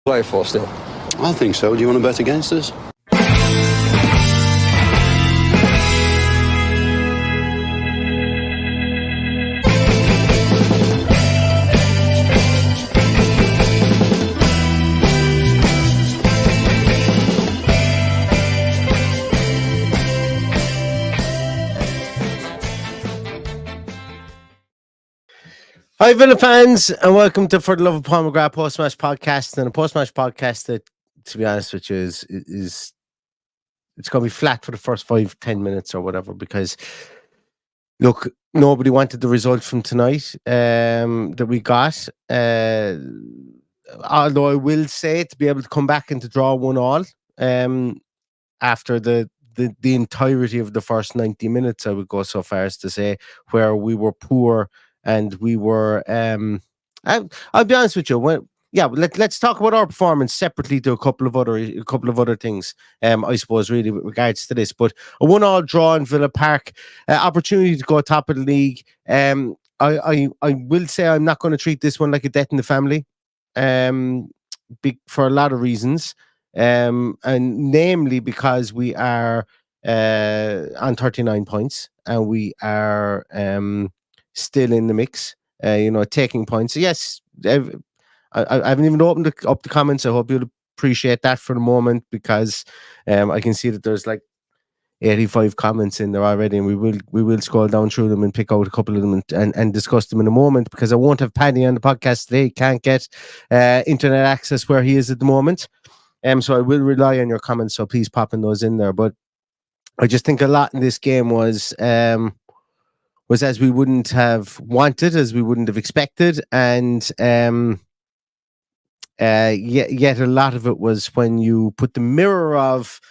play for still? I think so. Do you want to bet against us? Hi, Villa fans, and welcome to For the Love of Paul McGrath post-match podcast. And a post-match podcast that, to be honest with you, is it's going to be flat for the first 5-10 minutes or whatever, because look, nobody wanted the result from tonight that we got. Although I will say, to be able to come back and to draw 1-1 after the entirety of the first 90 minutes, I would go so far as to say, where we were poor. And we were, I'll be honest with you. Let's talk about our performance separately to a couple of other things. I suppose really with regards to this, but a 1-1 draw in Villa Park, opportunity to go top of the league. I will say I'm not going to treat this one like a death in the family, for a lot of reasons, and namely because we are on 39 points and we are still in the mix, taking points. Yes, I haven't even opened up the comments. I hope you'll appreciate that for the moment, because I can see that there's like 85 comments in there already, and we will scroll down through them and pick out a couple of them and discuss them in a moment, because I won't have Paddy on the podcast today. He can't get internet access where he is at the moment, so I will rely on your comments, so please pop in those in there. But I just think a lot in this game was as we wouldn't have wanted, as we wouldn't have expected, and yet a lot of it was when you put the mirror of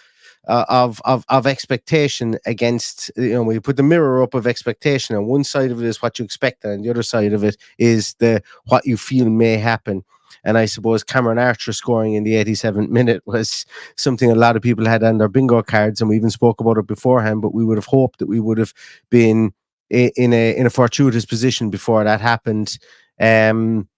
expectation against, when you put the mirror up of expectation, and one side of it is what you expect, and the other side of it is what you feel may happen. And I suppose Cameron Archer scoring in the 87th minute was something a lot of people had on their bingo cards, and we even spoke about it beforehand, but we would have hoped that we would have been in a fortuitous position before that happened. I'm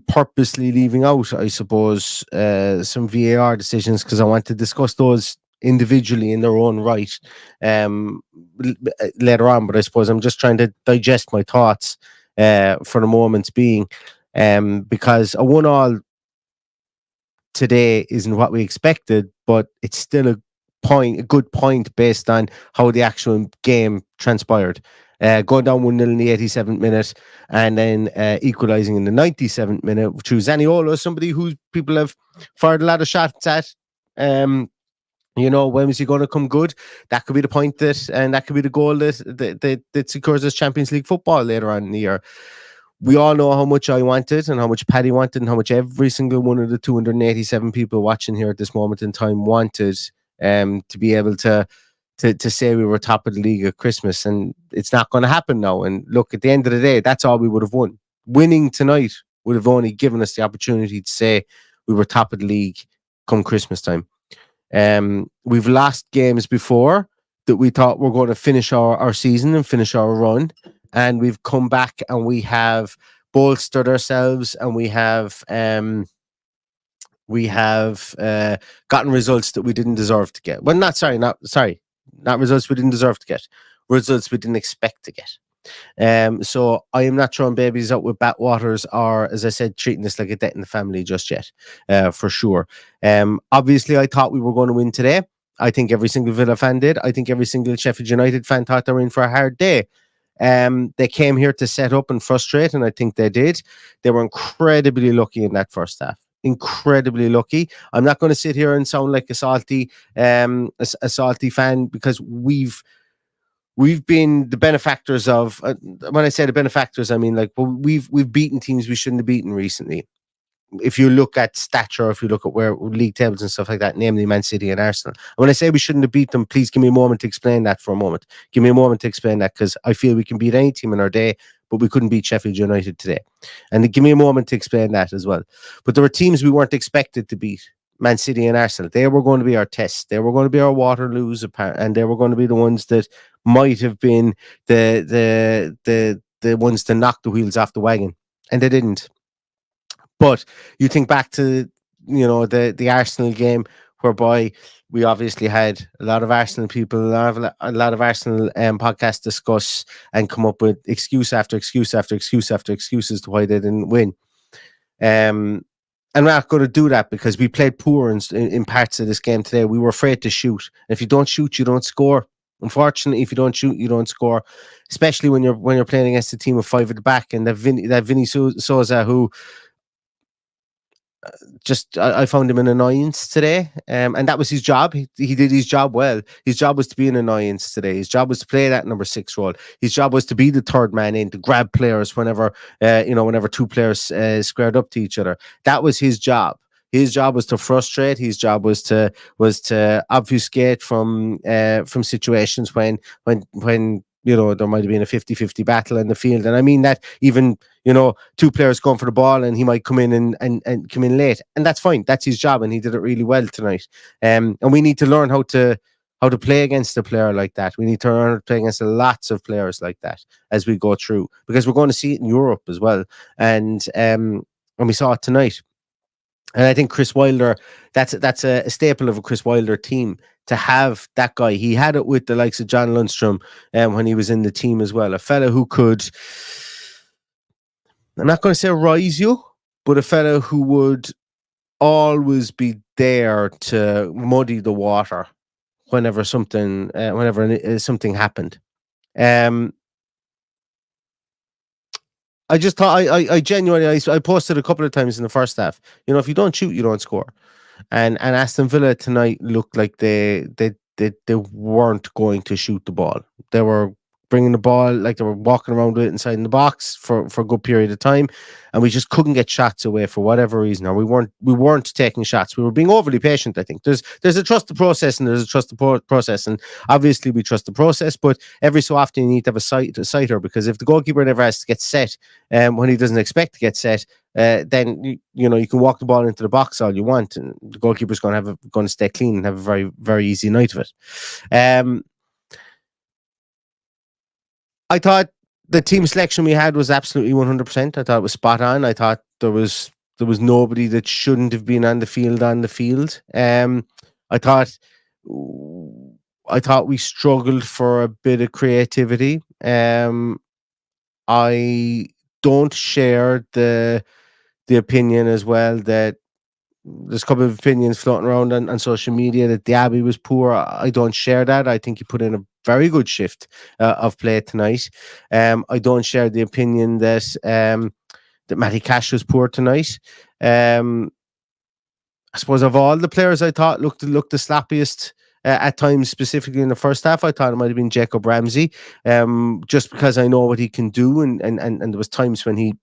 purposely leaving out, I suppose, some VAR decisions, because I want to discuss those individually in their own right later on. But I suppose I'm just trying to digest my thoughts for the moment's being, because a 1-1 today isn't what we expected, but it's still a good point based on how the actual game transpired. Going down 1-0 in the 87th minute, and then equalising in the 97th minute through Zaniolo, somebody who people have fired a lot of shots at. When was he going to come good? That could be the point that could be the goal that secures us Champions League football later on in the year. We all know how much I wanted, and how much Paddy wanted, and how much every single one of the 287 people watching here at this moment in time wanted, to be able to say we were top of the league at Christmas, and it's not going to happen now. And look, at the end of the day, that's all we would have won. Winning tonight would have only given us the opportunity to say we were top of the league come Christmas time. We've lost games before that we thought were going to finish our season and finish our run, and we've come back and we have bolstered ourselves, and we have gotten results that we didn't deserve to get. Well, not results we didn't deserve to get, results we didn't expect to get. So I am not throwing babies out with bathwaters, or, as I said, treating this like a death in the family just yet, for sure. Obviously, I thought we were going to win today. I think every single Villa fan did. I think every single Sheffield United fan thought they were in for a hard day. They came here to set up and frustrate, and I think they did. They were incredibly lucky in that first half. Incredibly lucky. I'm not going to sit here and sound like a salty fan, because we've been the benefactors of. When I say the benefactors, I mean, like, we've beaten teams we shouldn't have beaten recently. If you look at stature, if you look at where league tables and stuff like that, namely Man City and Arsenal. And when I say we shouldn't have beat them, please give me a moment to explain that for a moment. Give me a moment to explain that, because I feel we can beat any team in our day, but we couldn't beat Sheffield United today. And give me a moment to explain that as well. But there were teams we weren't expected to beat. Man City and Arsenal. They were going to be our tests. They were going to be our Waterloos, and they were going to be the ones that might have been the ones to knock the wheels off the wagon. And they didn't. But you think back to, the Arsenal game, whereby we obviously had a lot of Arsenal people, a lot of Arsenal podcasts discuss and come up with excuse after excuse after excuse after excuse as to why they didn't win. And we're not going to do that because we played poor in parts of this game today. We were afraid to shoot. And if you don't shoot, you don't score. Unfortunately, if you don't shoot, you don't score. Especially when you're playing against a team of 5 at the back, and that Vinny Souza, who I found him an annoyance today, and that was his job. He did his job well. His job was to be an annoyance today. His job was to play that number 6 role. His job was to be the third man in, to grab players whenever whenever two players squared up to each other. That was his job. His job was to frustrate. His job was to obfuscate from situations when there might have been a 50-50 battle in the field. And I mean that even, two players going for the ball and he might come in and come in late. And that's fine. That's his job. And he did it really well tonight. And we need to learn how to play against a player like that. We need to learn how to play against lots of players like that as we go through, because we're going to see it in Europe as well. And we saw it tonight. And I think Chris Wilder, that's a staple of a Chris Wilder team, to have that guy. He had it with the likes of John Lundstrom when he was in the team as well. A fella who could, I'm not going to say rise you, but a fella who would always be there to muddy the water whenever something happened. I just thought I genuinely I posted a couple of times in the first half. If you don't shoot, you don't score. And Aston Villa tonight looked like they weren't going to shoot the ball. They were bringing the ball, like they were walking around with it inside in the box for a good period of time, and we just couldn't get shots away for whatever reason, or we weren't taking shots. We were being overly patient. I think there's a trust the process and there's a trust the process, and obviously we trust the process, but every so often you need to have a sighter, because if the goalkeeper never has to get set when he doesn't expect to get set, then you can walk the ball into the box all you want, and the goalkeeper's going to stay clean and have a very, very easy night of it. I thought the team selection we had was absolutely 100%. I thought it was spot on. I thought there was nobody that shouldn't have been on the field. I thought we struggled for a bit of creativity. I don't share the opinion as well that there's a couple of opinions floating around on social media that Diaby was poor. I don't share that. I think he put in a very good shift of play tonight. I don't share the opinion that Matty Cash was poor tonight. I suppose of all the players, I thought looked the slappiest at times, specifically in the first half. I thought it might have been Jacob Ramsey, just because I know what he can do, and there was times when he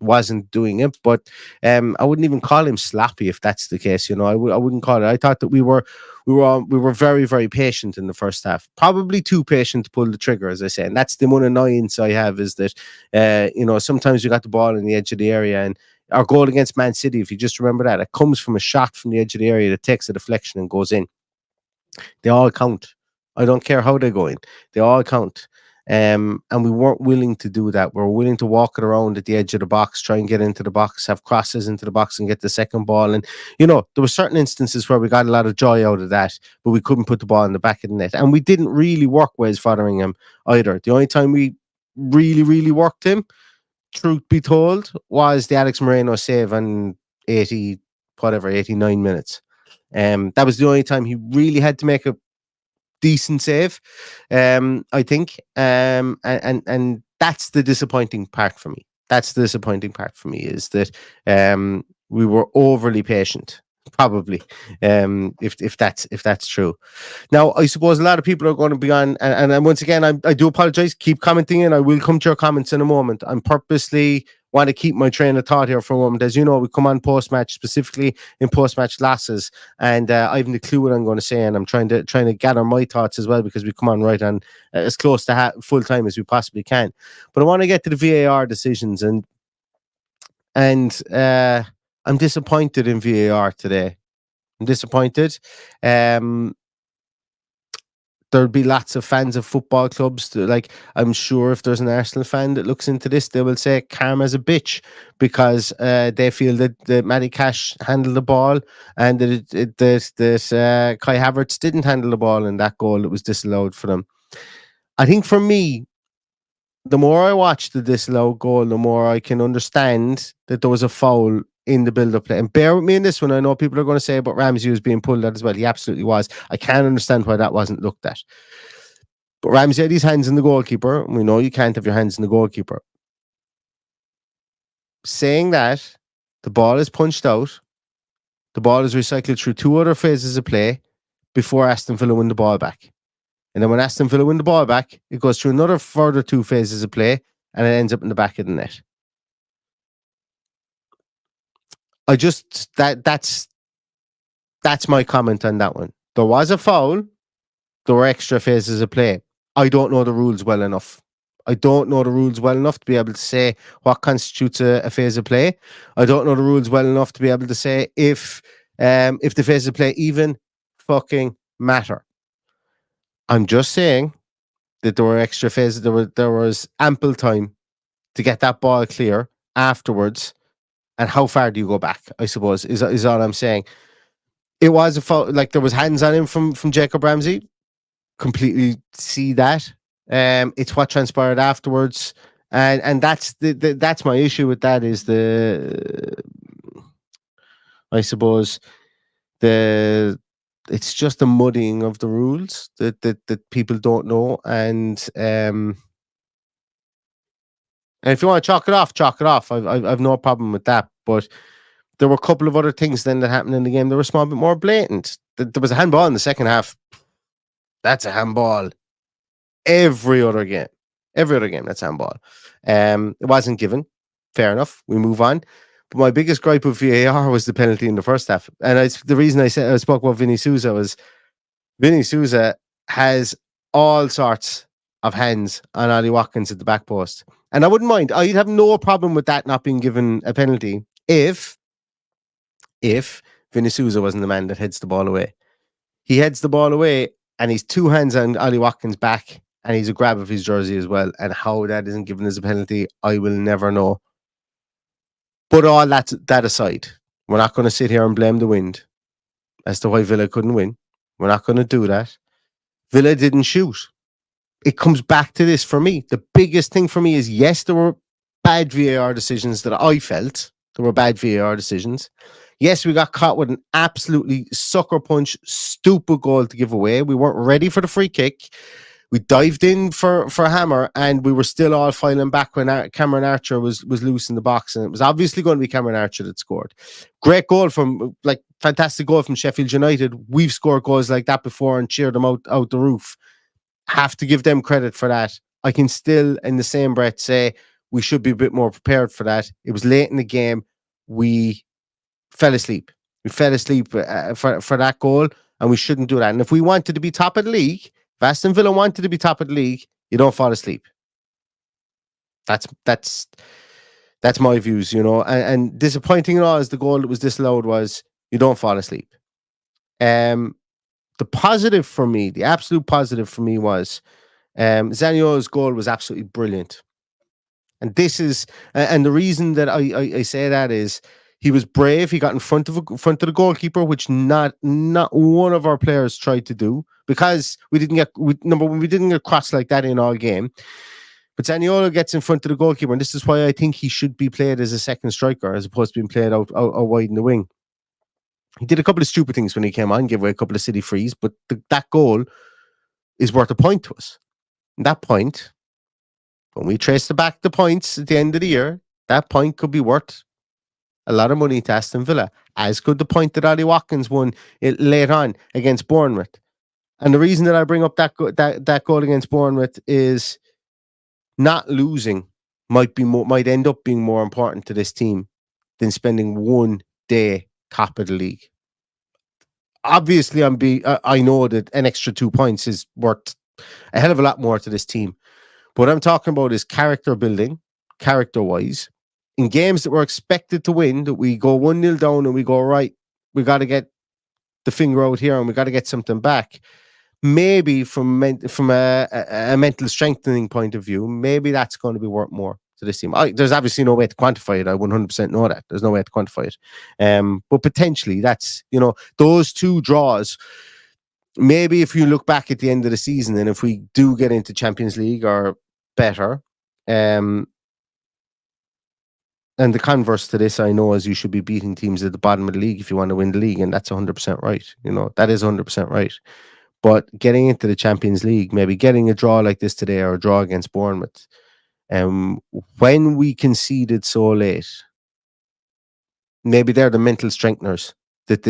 wasn't doing it, but I wouldn't even call him sloppy if that's the case. I wouldn't call it. I thought that we were very, very patient in the first half, probably too patient to pull the trigger, as I say. And that's the one annoyance I have, is that sometimes we got the ball in the edge of the area, and our goal against Man City, if you just remember that, it comes from a shot from the edge of the area that takes a deflection and goes in. They all count. I don't care how they go in. They all count. And we weren't willing to do that. We were willing to walk it around at the edge of the box, try and get into the box, have crosses into the box and get the second ball. And, there were certain instances where we got a lot of joy out of that, but we couldn't put the ball in the back of the net. And we didn't really work Wes Fotheringham either. The only time we really, really worked him, truth be told, was the Alex Moreno save on 89 minutes. That was the only time he really had to make a decent save, I think, and that's the disappointing part for me. Is that we were overly patient, probably, if that's true. Now, I suppose a lot of people are going to be on, and once again, I do apologize. Keep commenting, and I will come to your comments in a moment. I'm purposely want to keep my train of thought here for a moment. As you know, we come on post-match, specifically in post-match losses, and I haven't a clue what I'm going to say, and I'm trying to gather my thoughts as well, because we come on right on as close to full time as we possibly can. But I want to get to the VAR decisions, and I'm disappointed in VAR today. I'm disappointed. The there'll be lots of fans of football clubs. Like, I'm sure if there's an Arsenal fan that looks into this, they will say karma's a bitch because they feel that Matty Cash handled the ball and that Kai Havertz didn't handle the ball in that goal that was disallowed for them. I think for me, the more I watch the disallowed goal, the more I can understand that there was a foul in the build-up play. And bear with me in this one. I know people are going to say about Ramsey was being pulled out as well. He absolutely was. I can't understand why that wasn't looked at. But Ramsey had his hands in the goalkeeper. And we know you can't have your hands in the goalkeeper. Saying that, the ball is punched out. The ball is recycled through 2 other phases of play before Aston Villa win the ball back. And then when Aston Villa win the ball back, it goes through another further 2 phases of play and it ends up in the back of the net. That's my comment on that one. There was a foul. There were extra phases of play. I don't know the rules well enough. I don't know the rules well enough to be able to say what constitutes a phase of play. I don't know the rules well enough to be able to say if the phases of play even fucking matter. I'm just saying that there were extra phases. There was ample time to get that ball clear afterwards. And how far do you go back, I suppose, is all I'm saying. It was a foul, like there was hands on him from Jacob Ramsey. Completely see that. It's what transpired afterwards. And that's that's my issue with that is I suppose it's just a muddying of the rules that people don't know. And if you want to chalk it off. I've no problem with that. But there were a couple of other things then that happened in the game that were a small bit more blatant. There was a handball in the second half. That's a handball. Every other game, that's handball. It wasn't given. Fair enough. We move on. But my biggest gripe with VAR was the penalty in the first half. And the reason I spoke about Vinny Souza was Vinny Souza has all sorts of hands on Ollie Watkins at the back post. And I wouldn't mind. I'd have no problem with that not being given a penalty if Vinny Souza wasn't the man that heads the ball away. He heads the ball away and he's 2 hands on Ollie Watkins' back and he's a grab of his jersey as well. And how that isn't given as a penalty, I will never know. But all that aside, we're not going to sit here and blame the wind as to why Villa couldn't win. We're not going to do that. Villa didn't shoot. It comes back to this for me. The biggest thing for me is, yes, there were bad VAR decisions that I felt. There were bad VAR decisions. Yes, we got caught with an absolutely sucker punch, stupid goal to give away. We weren't ready for the free kick. We dived in for Hammer and we were still all filing back when Cameron Archer was loose in the box, and it was obviously going to be Cameron Archer that scored. Great goal fantastic goal from Sheffield United. We've scored goals like that before and cheered them out the roof. Have to give them credit for that. I can still, in the same breath, say we should be a bit more prepared for that. It was late in the game. We fell asleep. We fell asleep for that goal, and we shouldn't do that. And if we wanted to be top of the league, if Aston Villa wanted to be top of the league, you don't fall asleep. That's my views, you know. And disappointing and all as the goal that was disallowed was, you don't fall asleep. The positive for me, the absolute positive for me was Zaniolo's goal was absolutely brilliant. And this is, and the reason that I say that is he was brave. He got in front of the goalkeeper, which not one of our players tried to do, because we didn't get crossed like that in all game. But Zaniolo gets in front of the goalkeeper, and this is why I think he should be played as a second striker as opposed to being played out wide in the wing. He did a couple of stupid things when he came on, gave away a couple of city frees, but that goal is worth a point to us. And that point, when we trace back the points at the end of the year, that point could be worth a lot of money to Aston Villa, as could the point that Ollie Watkins won late on against Bournemouth. And the reason that I bring up that goal against Bournemouth is not losing might end up being more important to this team than spending one day top of the league. Obviously, I know that an extra 2 points is worth a hell of a lot more to this team. But what I'm talking about is character building, character-wise. In games that we're expected to win, that we go 1-0 down and we go, right, we got to get the finger out here and we got to get something back. maybe from a mental strengthening point of view, maybe that's going to be worth more to this team. There's obviously no way to quantify it. I 100% know that. There's no way to quantify it. But potentially that's, those two draws, maybe if you look back at the end of the season and if we do get into Champions League or better, and the converse to this, I know, is you should be beating teams at the bottom of the league if you want to win the league, and that's 100% right. That is 100% right. But getting into the Champions League, maybe getting a draw like this today or a draw against Bournemouth, when we conceded so late, maybe they're the mental strengtheners that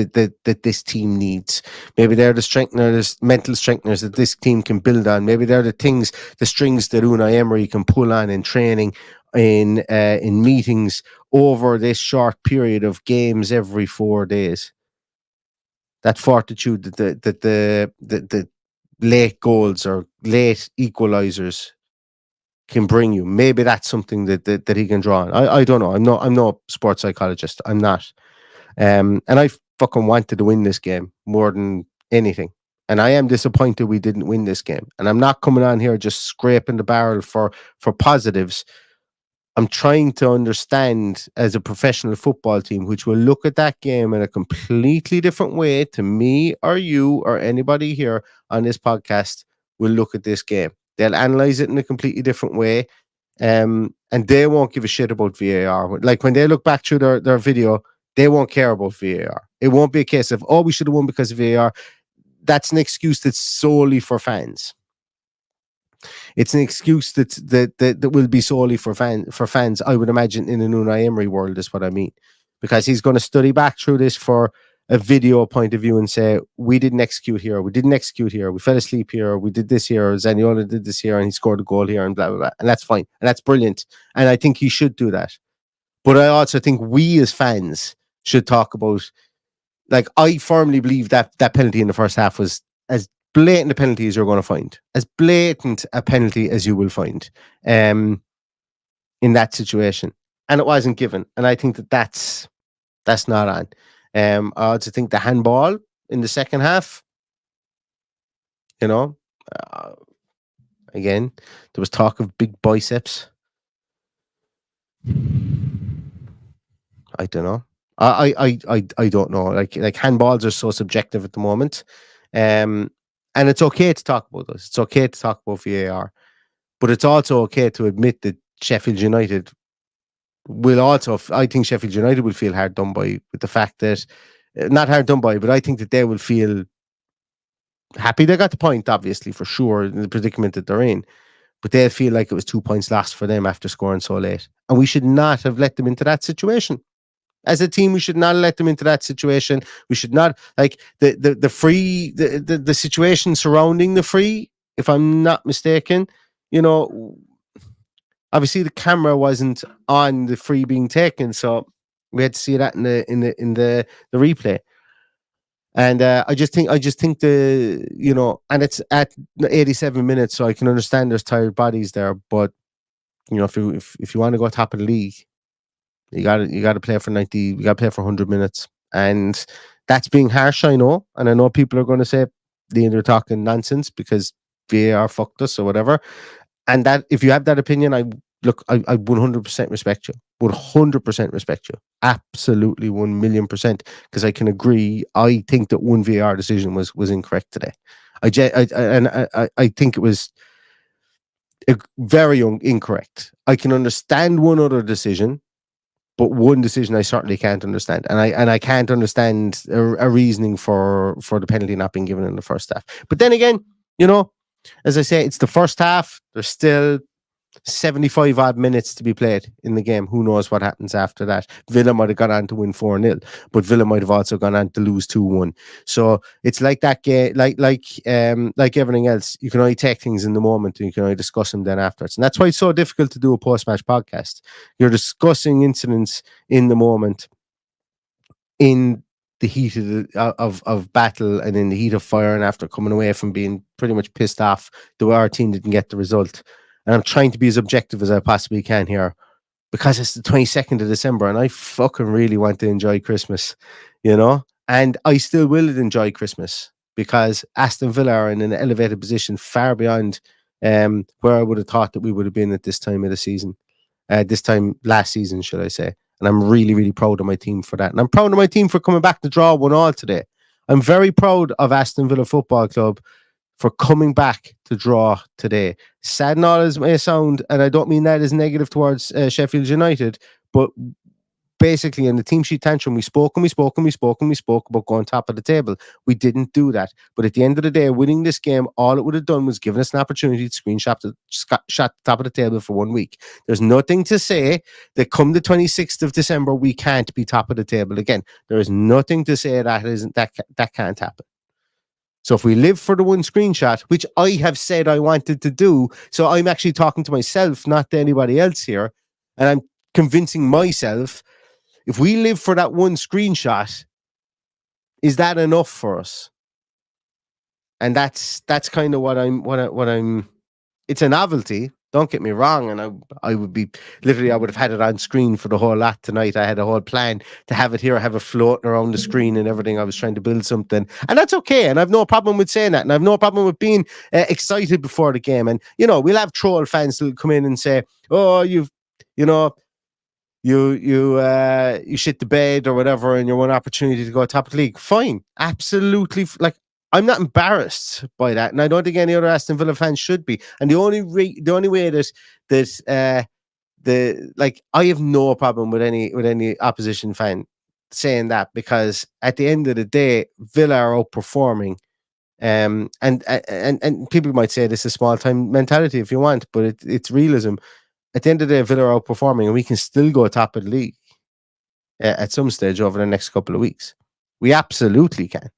this team needs. Maybe they're the mental strengtheners that this team can build on. Maybe they're the strings that Unai Emery can pull on in training, in meetings over this short period of games every 4 days. That fortitude that the late goals or late equalizers can bring you. Maybe that's something that he can draw on. I don't know. I'm no sports psychologist. I'm not. And I fucking wanted to win this game more than anything. And I am disappointed we didn't win this game. And I'm not coming on here just scraping the barrel for positives. I'm trying to understand, as a professional football team, which will look at that game in a completely different way to me or you or anybody here on this podcast, will look at this game. They'll analyze it in a completely different way. And they won't give a shit about VAR. Like when they look back through their video, they won't care about VAR. It won't be a case of, we should have won because of VAR. That's an excuse that's solely for fans. It's an excuse that will be solely for fans, I would imagine, in an Unai Emery world, is what I mean. Because he's going to study back through this for a video point of view and say, we didn't execute here, we didn't execute here, we fell asleep here, we did this here, or Zaniolo did this here, and he scored a goal here, and blah, blah, blah. And that's fine. And that's brilliant. And I think he should do that. But I also think we as fans should talk about, like, I firmly believe that penalty in the first half was as blatant a penalty as you're going to find, as blatant a penalty as you will find in that situation. And it wasn't given. And I think that's not on. I also think the handball in the second half, again, there was talk of big biceps. I don't know. I don't know. Like handballs are so subjective at the moment. And it's okay to talk about this. It's okay to talk about VAR. But it's also okay to admit that Sheffield United will also, I think Sheffield United will feel hard done by with the fact that, not hard done by, but I think that they will feel happy they got the point, obviously, for sure, in the predicament that they're in. But they'll feel like it was 2 points lost for them after scoring so late. And we should not have let them into that situation. As a team, we should not let them into that situation. We should not, like, the free, the situation surrounding the free, if I'm not mistaken, obviously the camera wasn't on the free being taken, so we had to see that in the replay. And I just think and it's at 87 minutes, so I can understand there's tired bodies there. But if you want to go top of the league, you got to play for 90. You got to play for 100 minutes, and that's being harsh. I know, and I know people are going to say they're talking nonsense because VAR fucked us or whatever. And that, if you have that opinion, I 100% respect you. 100% respect you. Absolutely 1,000,000%. Because I can agree. I think that one VAR decision was incorrect today. I think it was very incorrect. I can understand one other decision, but one decision I certainly can't understand. And I can't understand a reasoning for the penalty not being given in the first half. But then again, as I say, it's the first half. There's still 75 odd minutes to be played in the game. Who knows what happens after that? Villa might have gone on to win 4-0, but Villa might have also gone on to lose 2-1. So it's like that game, like everything else. You can only take things in the moment, and you can only discuss them then afterwards. And that's why it's so difficult to do a post-match podcast. You're discussing incidents in the moment, in the heat of battle, and in the heat of fire, and after coming away from being pretty much pissed off the way our team didn't get the result. And I'm trying to be as objective as I possibly can here, because it's the 22nd of December and I fucking really want to enjoy Christmas, and I still will enjoy Christmas. because Aston Villa are in an elevated position far beyond where I would have thought that we would have been at this time of the season. This time last season, should I say. And I'm really, really proud of my team for that. And I'm proud of my team for coming back to draw 1-1 today. I'm very proud of Aston Villa Football Club for coming back to draw today. Sad and all as may sound, and I don't mean that as negative towards Sheffield United, but basically in the team sheet tantrum, we spoke about going top of the table. We didn't do that. But at the end of the day, winning this game, all it would have done was given us an opportunity to screenshot the top of the table for 1 week. There's nothing to say that come the 26th of December, we can't be top of the table again. There is nothing to say that can't happen. So if we live for the one screenshot, which I have said I wanted to do, so I'm actually talking to myself, not to anybody else here, and I'm convincing myself, if we live for that one screenshot, is that enough for us? And that's kind of what I'm. It's a novelty. Don't get me wrong, and I would have had it on screen for the whole lot tonight. I had a whole plan to have it here, have it floating around the screen and everything. I was trying to build something, and that's okay. And I've no problem with saying that, and I've no problem with being excited before the game. And we'll have troll fans that'll come in and say, "Oh, you shit the bed or whatever, and your one opportunity to go top of the league." Fine, absolutely. Like, I'm not embarrassed by that, and I don't think any other Aston Villa fans should be. And the only way that I have no problem with any opposition fan saying that, because at the end of the day, Villa are outperforming. And people might say this is small time mentality if you want, but it's realism. At the end of the day, Villa are outperforming, and we can still go top of the league at some stage over the next couple of weeks. We absolutely can.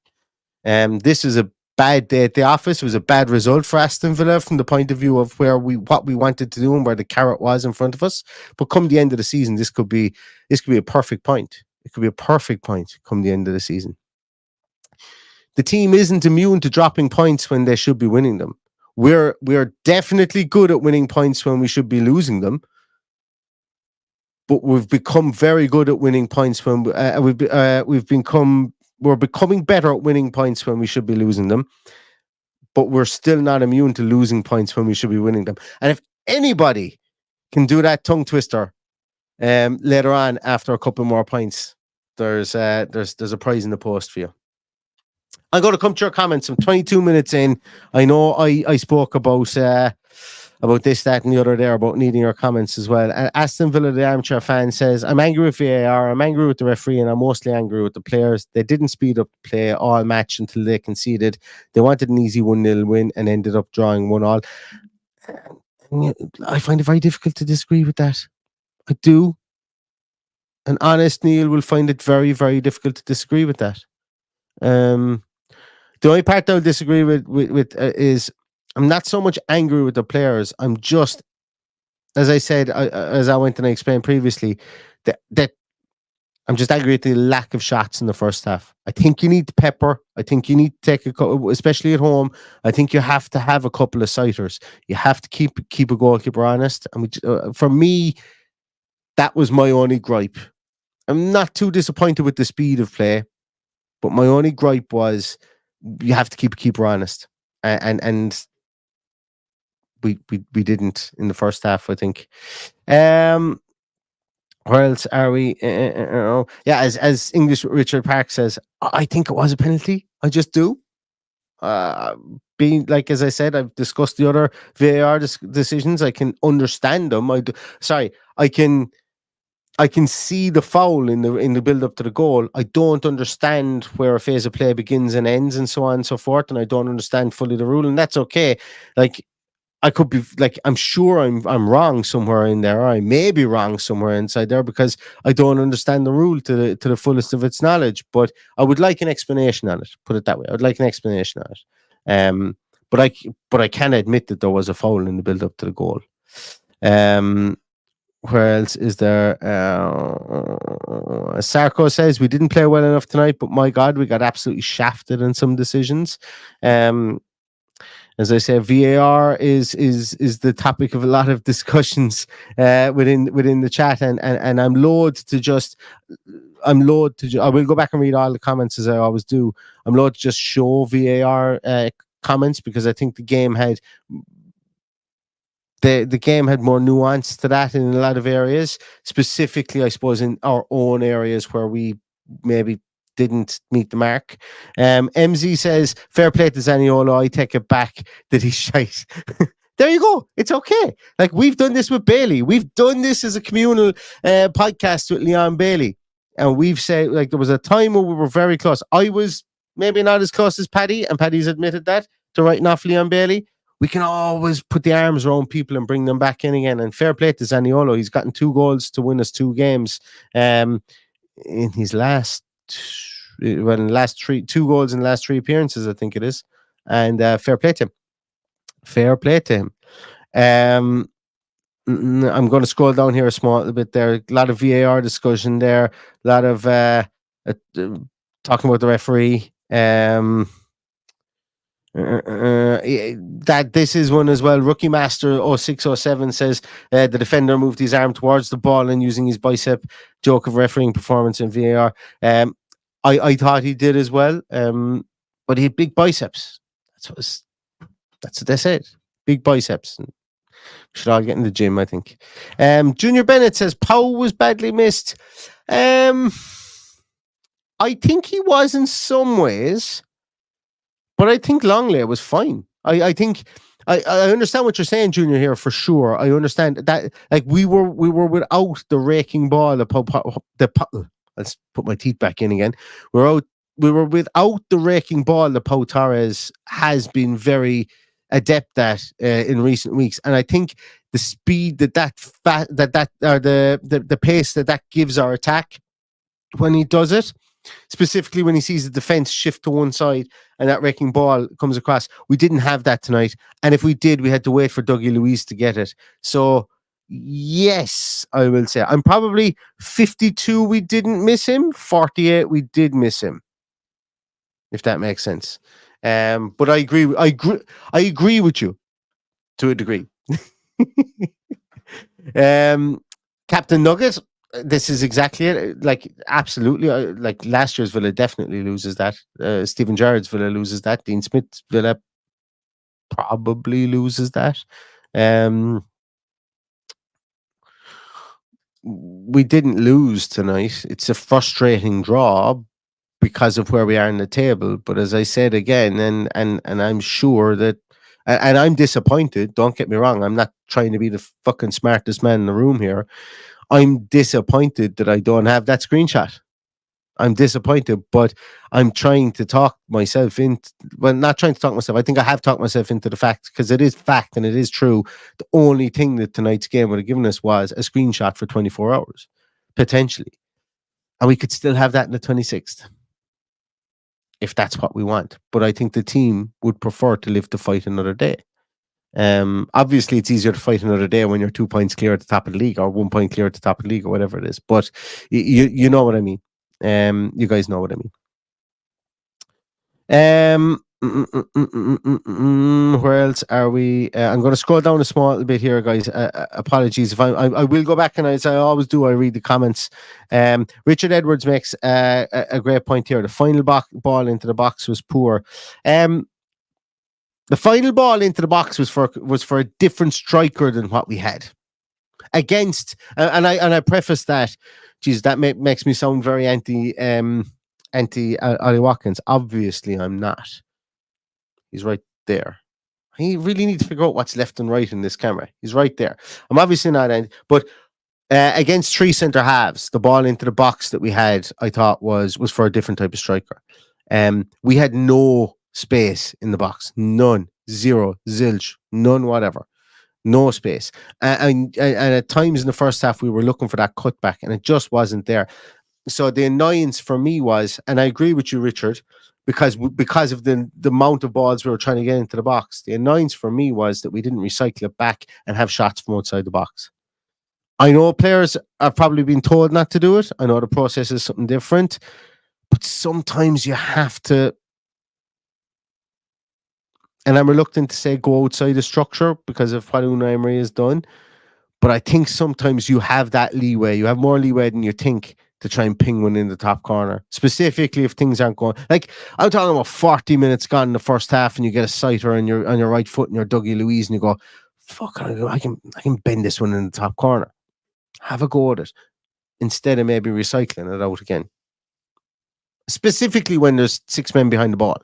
This is a bad day at the office. It was a bad result for Aston Villa from the point of view of what we wanted to do and where the carrot was in front of us. But come the end of the season, this could be a perfect point. It could be a perfect point come the end of the season. The team isn't immune to dropping points when they should be winning them. We're definitely good at winning points when we should be losing them, but we've become very good at winning points when we're becoming better at winning points when we should be losing them, but we're still not immune to losing points when we should be winning them. And if anybody can do that tongue twister later on after a couple more points, there's a prize in the post for you. I'm going to come to your comments. I'm 22 minutes in. I know I spoke about this, that, and the other there about needing your comments as well. And Aston Villa, the armchair fan, says, "I'm angry with VAR, I'm angry with the referee, and I'm mostly angry with the players. They didn't speed up play all match until they conceded. They wanted an easy 1-0 win and ended up drawing 1-1. I find it very difficult to disagree with that. I do. An honest Neil will find it very, very difficult to disagree with that. The only part I'll disagree with is I'm not so much angry with the players. I'm just, as I said, as I went and I explained previously, that I'm just angry at the lack of shots in the first half. I think you need pepper. I think you need to take especially at home. I think you have to have a couple of sighters. You have to keep a goalkeeper honest. And for me, that was my only gripe. I'm not too disappointed with the speed of play, but my only gripe was you have to keep a keeper honest, and we didn't in the first half, I think. Where else are we? Yeah, as English Richard Park says, I think it was a penalty. I just do. Being like, as I said, I've discussed the other VAR decisions. I can understand them. I can see the foul in the build up to the goal. I don't understand where a phase of play begins and ends and so on and so forth, and I don't understand fully the rule, and that's okay. Like, I could be like, I'm sure I'm wrong somewhere in there, or I may be wrong somewhere inside there because I don't understand the rule to the fullest of its knowledge. But I would like an explanation on it. Put it that way. I would like an explanation on it. But I can admit that there was a foul in the build up to the goal. Where else is there? Sarko says, we didn't play well enough tonight, but my God, we got absolutely shafted in some decisions. As I said, VAR is the topic of a lot of discussions within the chat, and I'm loath to just. I will go back and read all the comments as I always do. I'm loath to just show VAR comments because I think the game had more nuance to that in a lot of areas. Specifically, I suppose in our own areas where we maybe didn't meet the mark. MZ says, fair play to Zaniolo. I take it back that he's shite. There you go. It's okay. Like, we've done this with Bailey. We've done this as a communal podcast with Leon Bailey. And we've said, like, there was a time where we were very close. I was maybe not as close as Paddy, and Paddy's admitted that, to writing off Leon Bailey. We can always put the arms around people and bring them back in again. And fair play to Zaniolo. He's gotten 2 goals to win us 2 games. In his last 2 goals in the last 3 appearances, I think it is. And fair play to him. Fair play to him. I'm going to scroll down here a small bit there. A lot of VAR discussion there. A lot of talking about the referee. That this is one as well. Rookie Master 0607 says the defender moved his arm towards the ball and using his bicep. Joke of refereeing performance in VAR. I thought he did as well. But he had big biceps. That's what they said. Big biceps. We should all get in the gym, I think. Junior Bennett says Powell was badly missed. I think he was in some ways, but I think Longley was fine. I think I understand what you're saying, Junior, here for sure. I understand that, like, we were without the raking ball. Let's put my teeth back in again. We were without the raking ball that Pau Torres has been very adept at in recent weeks, and I think the speed the pace that gives our attack when he does it, specifically when he sees the defense shift to one side and that raking ball comes across, we didn't have that tonight. And if we did, we had to wait for Dougie Luiz to get it. So yes, I will say I'm probably 52. We didn't miss him. 48. We did miss him. If that makes sense. But I agree with you to a degree. Captain Nugget, this is exactly it. Like, absolutely. Like, last year's Villa definitely loses that. Stephen Gerrard's Villa loses that. Dean Smith's Villa probably loses that. We didn't lose tonight. It's a frustrating draw because of where we are in the table. But as I said again, and I'm sure that, and I'm disappointed, don't get me wrong, I'm not trying to be the fucking smartest man in the room here. I'm disappointed that I don't have that screenshot. I'm disappointed, but I'm trying to talk myself into, well, not trying to talk myself. I think I have talked myself into the fact, because it is fact and it is true. The only thing that tonight's game would have given us was a screenshot for 24 hours, potentially. And we could still have that in the 26th. If that's what we want. But I think the team would prefer to live to fight another day. Obviously, it's easier to fight another day when you're 2 points clear at the top of the league, or 1 point clear at the top of the league, or whatever it is. But you know what I mean. You guys know what I mean. Where else are we? I'm going to scroll down a small bit here, guys. Apologies if I will go back, and as I always do, I read the comments. Richard Edwards makes a great point here. The final ball into the box was poor. The final ball into the box was for a different striker than what we had against. And I preface that. Geez, that makes me sound very anti Ollie Watkins. Obviously, I'm not. He's right there. I really need to figure out what's left and right in this camera. He's right there. I'm obviously not, but against 3 centre halves, the ball into the box that we had, I thought was for a different type of striker. We had no space in the box, none, zero, zilch, none, whatever, no space. And at times in the first half, we were looking for that cutback, and it just wasn't there. So the annoyance for me was, and I agree with you, Richard, because of the amount of balls we were trying to get into the box, the annoyance for me was that we didn't recycle it back and have shots from outside the box. I know players have probably been told not to do it. I know the process is something different, but sometimes you have to And I'm reluctant to say go outside the structure because of what Unai Emery has done. But I think sometimes you have that leeway. You have more leeway than you think to try and ping one in the top corner, specifically if things aren't going. Like, I'm talking about 40 minutes gone in the first half and you get a sighter on your right foot and your Dougie Louise and you go, fuck, I can bend this one in the top corner. Have a go at it instead of maybe recycling it out again. Specifically when there's 6 men behind the ball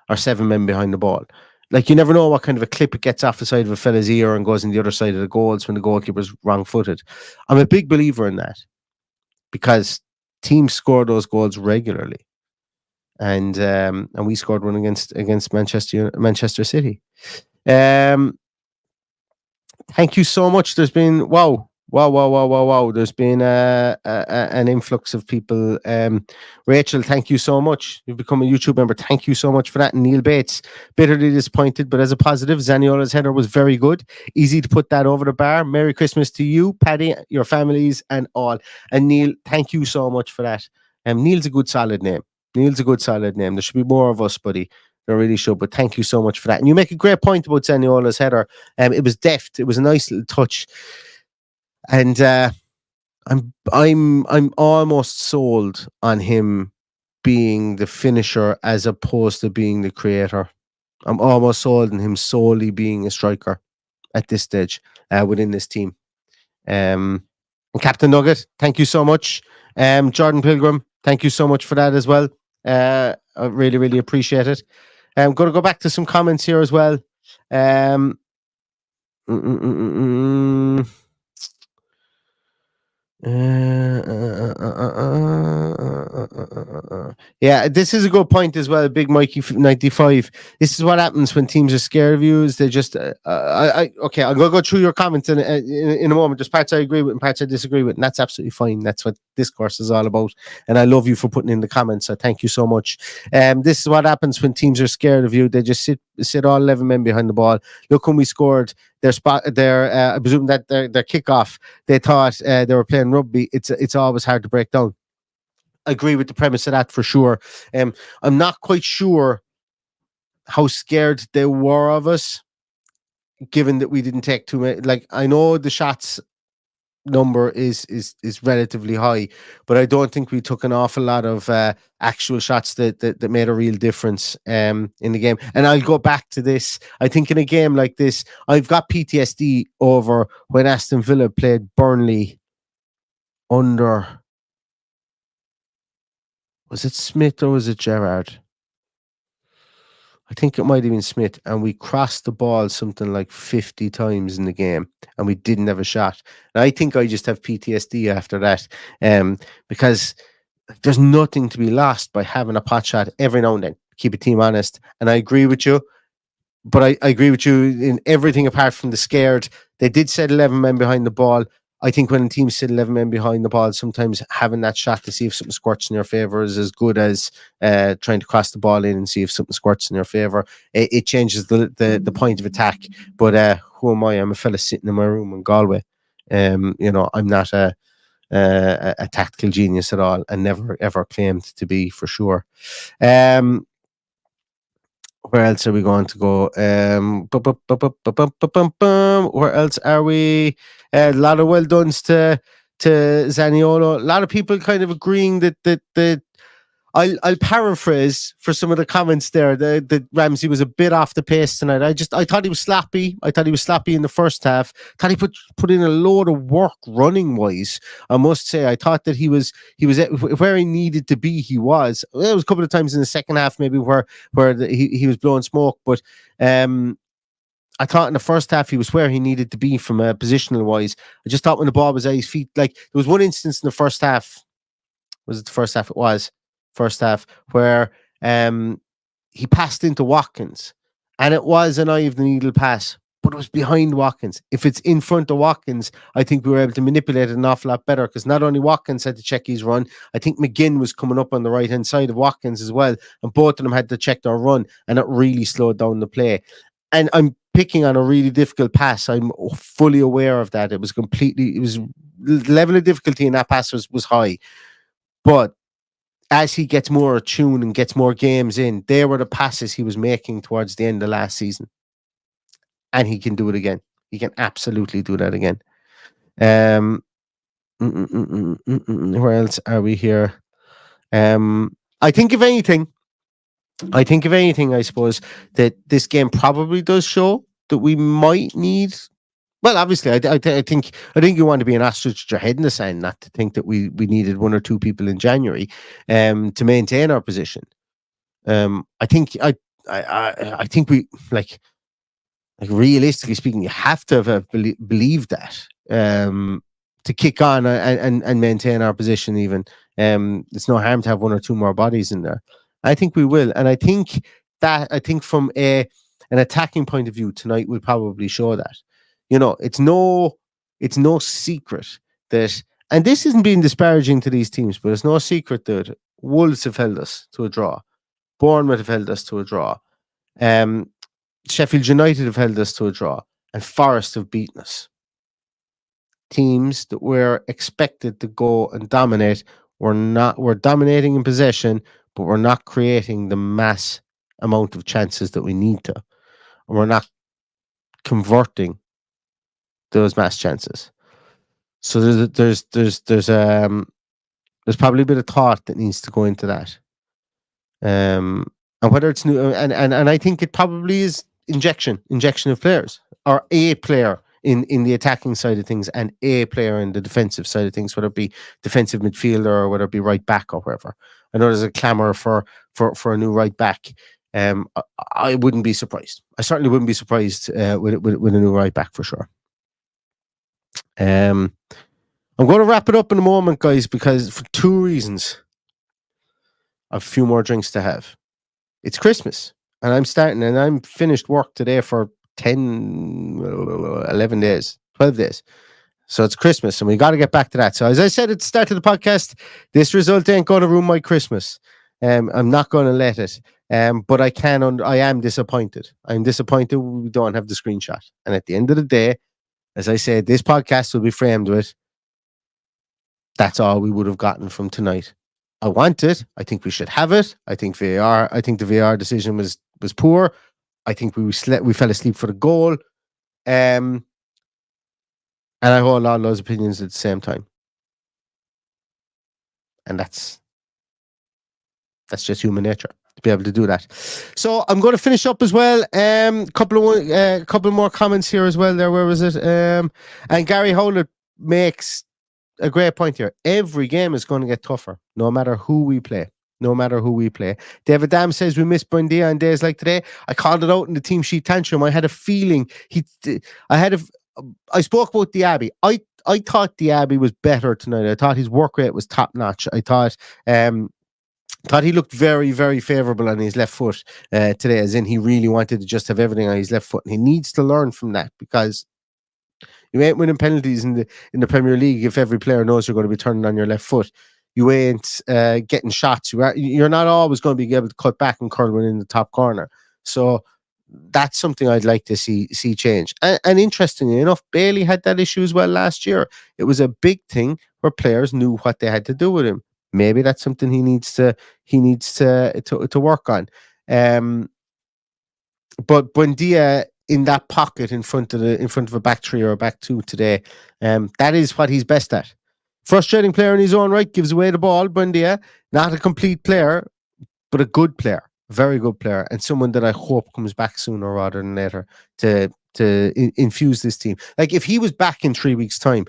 or 7 men behind the ball. Like, you never know what kind of a clip it gets off the side of a fella's ear and goes in the other side of the goals when the goalkeeper's wrong-footed. I'm a big believer in that because teams score those goals regularly. And we scored one against Manchester City. Thank you so much. There's been wow. There's been an influx of people. Rachel, thank you so much. You've become a YouTube member. Thank you so much for that. And Neil Bates, bitterly disappointed, but as a positive, Zaniola's header was very good. Easy to put that over the bar. Merry Christmas to you, Paddy, your families, and all. And Neil, thank you so much for that. Neil's a good, solid name. There should be more of us, buddy. There really should. But thank you so much for that. And you make a great point about Zaniola's header. It was deft. It was a nice little touch. And I'm almost sold on him being the finisher as opposed to being the creator. I'm almost sold on him solely being a striker at this stage within this team. And Captain Nugget, thank you so much. Jordan Pilgrim, thank you so much for that as well. I really, really appreciate it. I'm going to go back to some comments here as well. Yeah, this is a good point as well. Big Mikey 95. This is what happens when teams are scared of you. Is they just okay, I'm gonna go through your comments in a moment. There's parts I agree with and parts I disagree with, and that's absolutely fine. That's what this course is all about. And I love you for putting in the comments. So thank you so much. This is what happens when teams are scared of you. They just sit all 11 men behind the ball. Look when we scored I presume that their kickoff, they thought they were playing rugby. It's always hard to break down. I agree with the premise of that for sure. I'm not quite sure how scared they were of us, given that we didn't take too many. Like, I know the shots number is relatively high, but I don't think we took an awful lot of actual shots that made a real difference in the game. And I'll go back to this. I think in a game like this, I've got PTSD over when Aston Villa played Burnley under, was it Smith or was it Gerrard? I think it might have been Smith, and we crossed the ball something like 50 times in the game, and we didn't have a shot. And I think I just have PTSD after that, because there's nothing to be lost by having a pot shot every now and then. Keep a team honest. And I agree with you, but I agree with you in everything apart from the scared. They did set 11 men behind the ball. I think when teams sit 11 men behind the ball, sometimes having that shot to see if something squirts in your favour is as good as trying to cross the ball in and see if something squirts in your favour. It changes the point of attack. But who am I? I'm a fella sitting in my room in Galway. I'm not a tactical genius at all, and never ever claimed to be, for sure. Where else are we going to go? Where else are we? A lot of well dones to Zaniolo. A lot of people kind of agreeing that I'll paraphrase for some of the comments there. That Ramsey was a bit off the pace tonight. I thought he was sloppy. I thought he was sloppy in the first half. Thought he put in a load of work running wise. I must say, I thought that he was where he needed to be. He was. There was a couple of times in the second half maybe where he was blowing smoke, but I thought in the first half he was where he needed to be from a positional wise. I just thought when the ball was at his feet, like there was one instance in the first half. Was it the first half? It was. First half where he passed into Watkins, and it was an eye of the needle pass, but it was behind Watkins. If it's in front of Watkins, I think we were able to manipulate it an awful lot better, because not only Watkins had to check his run, I think McGinn was coming up on the right hand side of Watkins as well, and both of them had to check their run, and it really slowed down the play. And I'm picking on a really difficult pass. I'm fully aware of that. The level of difficulty in that pass was high, but as he gets more attuned and gets more games in, they were the passes he was making towards the end of last season. And he can do it again. He can absolutely do that again. Where else are we here? I think if anything, I suppose that this game probably does show that we might need. Well, obviously, I think you want to be an ostrich with your head in the sand, not to think that we needed one or two people in January, to maintain our position. I think we like realistically speaking, you have to have believed that to kick on and maintain our position. Even it's no harm to have one or two more bodies in there. I think we will, and I think from an attacking point of view, tonight will probably show that. You know, it's no secret that, and this isn't being disparaging to these teams, but it's no secret that Wolves have held us to a draw, Bournemouth have held us to a draw, Sheffield United have held us to a draw, and Forest have beaten us. Teams that were expected to go and dominate we're dominating in possession, but we're not creating the mass amount of chances that we need to, and we're not converting those mass chances. So there's probably a bit of thought that needs to go into that. And whether it's new, and I think it probably is injection of players, or a player in the attacking side of things and a player in the defensive side of things, whether it be defensive midfielder or whether it be right back or wherever. I know there's a clamour for a new right back. I wouldn't be surprised. I certainly wouldn't be surprised with a new right back for sure. I'm going to wrap it up in a moment, guys, because for two reasons. I have a few more drinks to have. It's Christmas, and I'm finished work today for 10, 11 days, 12 days. So it's Christmas, and we got to get back to that. So as I said at the start of the podcast, this result ain't going to ruin my Christmas. I'm not going to let it. But I am disappointed. I'm disappointed we don't have the screenshot. And at the end of the day, as I said, this podcast will be framed with, that's all we would have gotten from tonight. I want it. I think we should have it. I think the VAR decision was poor. I think we fell asleep for the goal. And I hold all those opinions at the same time. And that's just human nature to be able to do that. So I'm going to finish up as well. Couple more comments here as well. There, where was it? And Gary Howlett makes a great point here. Every game is going to get tougher, no matter who we play. David Dam says we miss Buendia on days like today. I called it out in the team sheet tantrum. I had a feeling I spoke about Diaby. I thought Diaby was better tonight. I thought his work rate was top notch. I thought he looked very, very favourable on his left foot today, as in he really wanted to just have everything on his left foot, and he needs to learn from that, because you ain't winning penalties in the Premier League if every player knows you're going to be turning on your left foot. You ain't getting shots. You're not always going to be able to cut back and curl one in the top corner. So that's something I'd like to see change. And interestingly enough, Bailey had that issue as well last year. It was a big thing where players knew what they had to do with him. Maybe that's something he needs to work on. But Buendia in that pocket in front of a back three or a back two today, that is what he's best at. Frustrating player in his own right, gives away the ball. Buendia, not a complete player, but a good player, very good player, and someone that I hope comes back sooner rather than later to infuse this team. Like, if he was back in 3 weeks' time,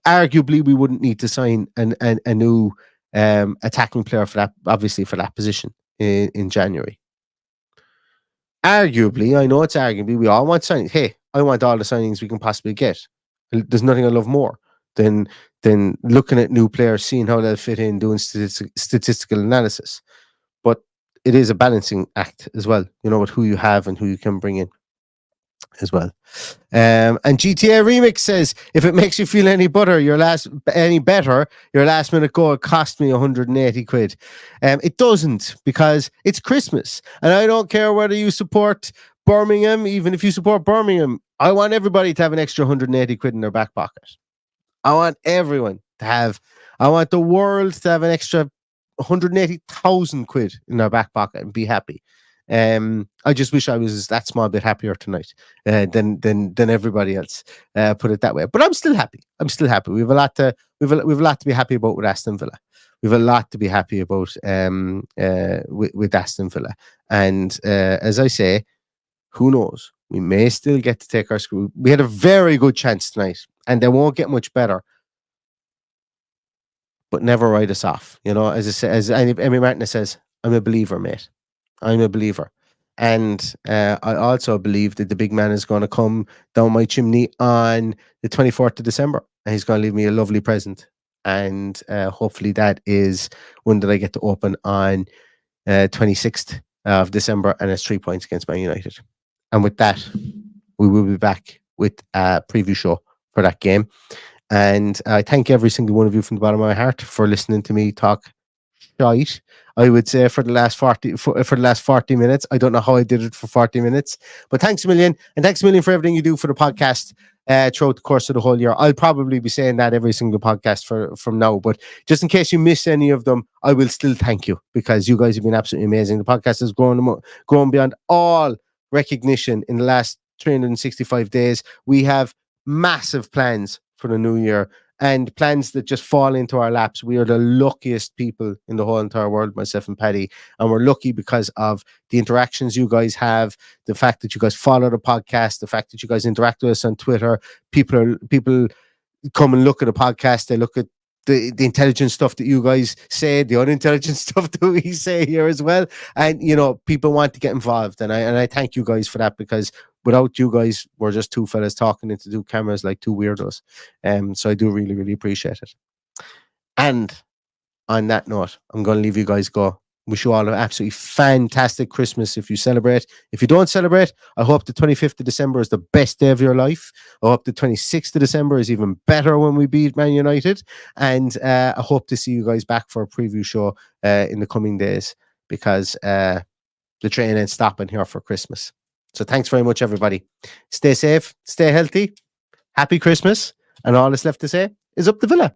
arguably we wouldn't need to sign a new attacking player for that position in January. Arguably, I know it's arguably, we all want signings. Hey, I want all the signings we can possibly get. There's nothing I love more than looking at new players, seeing how they'll fit in, doing statistical analysis. But it is a balancing act as well, with who you have and who you can bring in as well. And GTA Remix says, if it makes you feel any better, your last minute goal cost me 180 quid. It doesn't, because it's Christmas, and I don't care whether you support Birmingham. Even if you support Birmingham, I want everybody to have an extra 180 quid in their back pocket. I want everyone to have, I want the world to have an extra 180,000 quid in our back pocket and be happy. I just wish I was that small bit happier tonight than everybody else. Put it that way. But I'm still happy. I'm still happy. We've a lot to be happy about with Aston Villa. We've a lot to be happy about with Aston Villa. And as I say, who knows? We may still get to take our screw. We had a very good chance tonight, and they won't get much better. But never write us off. You know, as I say, as Emmy Martinez says, I'm a believer, mate. I'm a believer. And I also believe that the big man is going to come down my chimney on the 24th of December. And he's going to leave me a lovely present. And hopefully that is one that I get to open on 26th of December. And it's 3 points against Man United. And with that, we will be back with a preview show for that game. And I thank every single one of you from the bottom of my heart for listening to me talk shite, I would say, for the last 40 minutes. I don't know how I did it for 40 minutes, but thanks a million. And thanks a million for everything you do for the podcast throughout the course of the whole year. I'll probably be saying that every single podcast from now, but just in case you miss any of them, I will still thank you, because you guys have been absolutely amazing. The podcast has grown beyond all recognition in the last 365 days. We have massive plans for the new year, and plans that just fall into our laps. We are the luckiest people in the whole entire world, myself and Paddy, and we're lucky because of the interactions you guys have, the fact that you guys follow the podcast, the fact that you guys interact with us on Twitter. People come and look at the podcast. They look at the intelligent stuff that you guys say, the unintelligent stuff that we say here as well. And, you know, people want to get involved. And I thank you guys for that, because without you guys, we're just two fellas talking into two cameras like two weirdos. So I do really, really appreciate it. And on that note, I'm going to leave you guys go. Wish you all an absolutely fantastic Christmas if you celebrate. If you don't celebrate, I hope the 25th of December is the best day of your life. I hope the 26th of December is even better when we beat Man United. And I hope to see you guys back for a preview show in the coming days, because the train ain't stopping here for Christmas. So thanks very much, everybody. Stay safe, stay healthy. Happy Christmas. And all that's left to say is up the Villa.